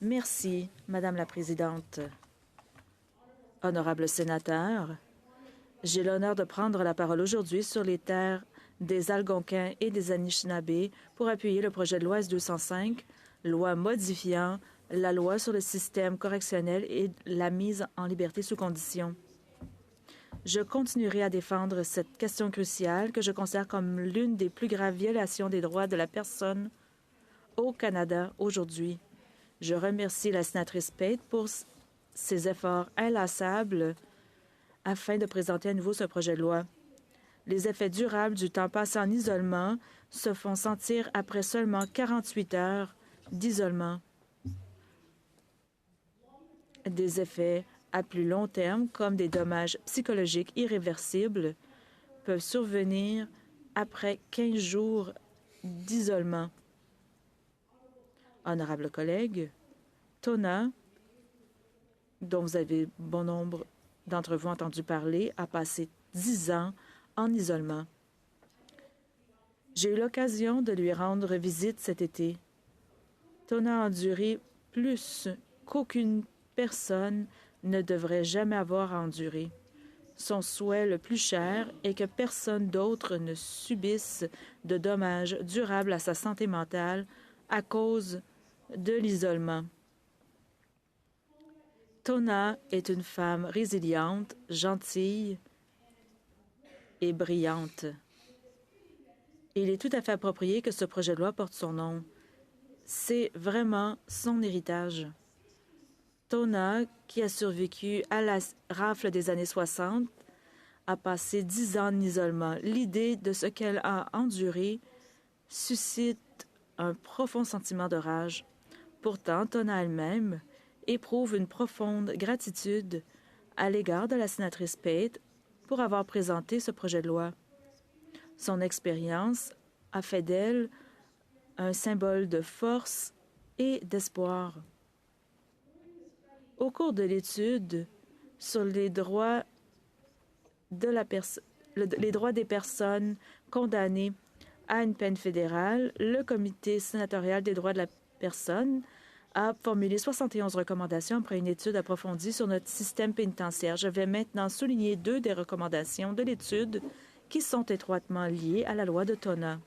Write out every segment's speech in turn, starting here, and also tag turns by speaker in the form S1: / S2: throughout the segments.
S1: Merci, Madame la Présidente. Honorables sénateurs, j'ai l'honneur de prendre la parole aujourd'hui sur les terres des Algonquins et des Anishinabés pour appuyer le projet de loi S-205, loi modifiant la loi sur le système correctionnel et la mise en liberté sous condition. Je continuerai à défendre cette question cruciale que je considère comme l'une des plus graves violations des droits de la personne au Canada aujourd'hui. Je remercie la sénatrice Pate pour ses efforts inlassables afin de présenter à nouveau ce projet de loi. Les effets durables du temps passé en isolement se font sentir après seulement 48 heures d'isolement. Des effets à plus long terme, comme des dommages psychologiques irréversibles, peuvent survenir après 15 jours d'isolement. Honorables collègues, Tona, dont vous avez bon nombre d'entre vous entendu parler, a passé 10 ans en isolement. J'ai eu l'occasion de lui rendre visite cet été. Tona a enduré plus qu'aucune personne ne devrait jamais avoir à endurer. Son souhait le plus cher est que personne d'autre ne subisse de dommages durables à sa santé mentale à cause de l'isolement. Tona est une femme résiliente, gentille et brillante. Il est tout à fait approprié que ce projet de loi porte son nom. C'est vraiment son héritage. Tona, qui a survécu à la rafle des années 60, a passé 10 ans en isolement. L'idée de ce qu'elle a enduré suscite un profond sentiment de rage. Pourtant, Tona elle-même éprouve une profonde gratitude à l'égard de la sénatrice Pate pour avoir présenté ce projet de loi. Son expérience a fait d'elle un symbole de force et d'espoir. Au cours de l'étude sur les droits des personnes condamnées à une peine fédérale, le Comité sénatorial des droits de la personne a formulé 71 recommandations après une étude approfondie sur notre système pénitentiaire. Je vais maintenant souligner 2 des recommandations de l'étude qui sont étroitement liées à la loi de Tona.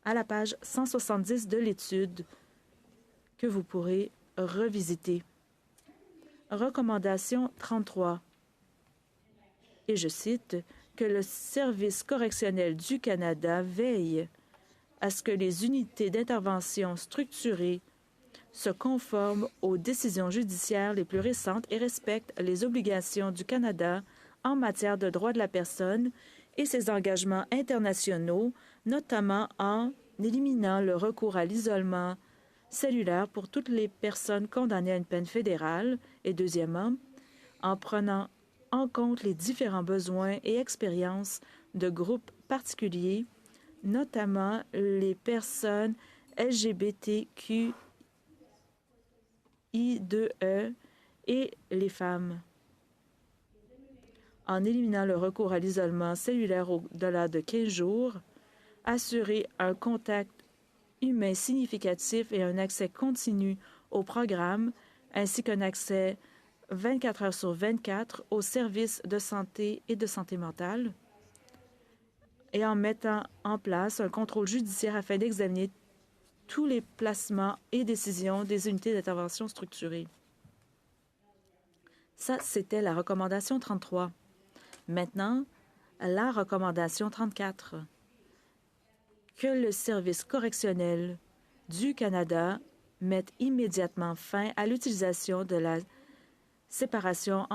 S1: À la page 170 de l'étude que vous pourrez revisiter. Recommandation 33. Et je cite, que le Service correctionnel du Canada veille à ce que les unités d'intervention structurées se conforment aux décisions judiciaires les plus récentes et respectent les obligations du Canada en matière de droits de la personne et ses engagements internationaux, notamment en éliminant le recours à l'isolement cellulaire pour toutes les personnes condamnées à une peine fédérale et, deuxièmement, en prenant en compte les différents besoins et expériences de groupes particuliers, notamment les personnes LGBTQI2E et les femmes. En éliminant le recours à l'isolement cellulaire au-delà de 15 jours, assurer un contact humain significatif et un accès continu au programme, ainsi qu'un accès 24 heures sur 24 aux services de santé et de santé mentale, et en mettant en place un contrôle judiciaire afin d'examiner tous les placements et décisions des unités d'intervention structurées. Ça, c'était la recommandation 33. Maintenant, la recommandation 34. Que le Service correctionnel du Canada mette immédiatement fin à l'utilisation de la séparation,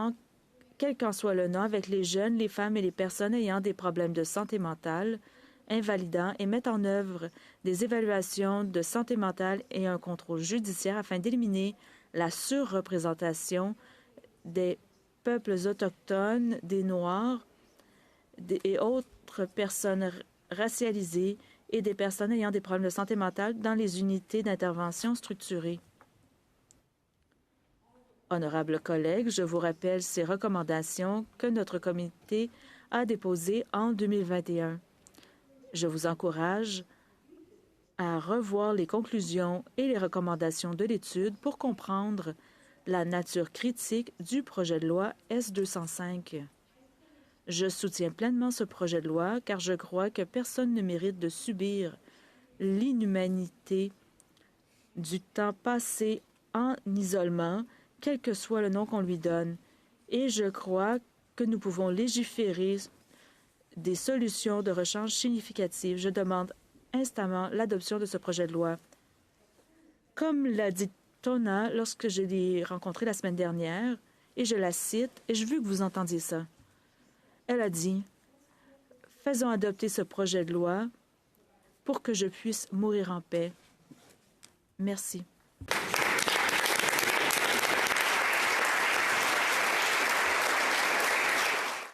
S1: quel qu'en soit le nom, avec les jeunes, les femmes et les personnes ayant des problèmes de santé mentale, invalidants, et mette en œuvre des évaluations de santé mentale et un contrôle judiciaire afin d'éliminer la surreprésentation des peuples autochtones, des Noirs et autres personnes racialisées et des personnes ayant des problèmes de santé mentale dans les unités d'intervention structurées. Honorables collègues, je vous rappelle ces recommandations que notre comité a déposées en 2021. Je vous encourage à revoir les conclusions et les recommandations de l'étude pour comprendre la nature critique du projet de loi S-205. Je soutiens pleinement ce projet de loi car je crois que personne ne mérite de subir l'inhumanité du temps passé en isolement, quel que soit le nom qu'on lui donne. Et je crois que nous pouvons légiférer des solutions de rechange significatives. Je demande instamment l'adoption de ce projet de loi. Comme l'a dit Tona lorsque je l'ai rencontrée la semaine dernière, et je la cite, et je veux que vous entendiez ça. Elle a dit « Faisons adopter ce projet de loi pour que je puisse mourir en paix. » Merci.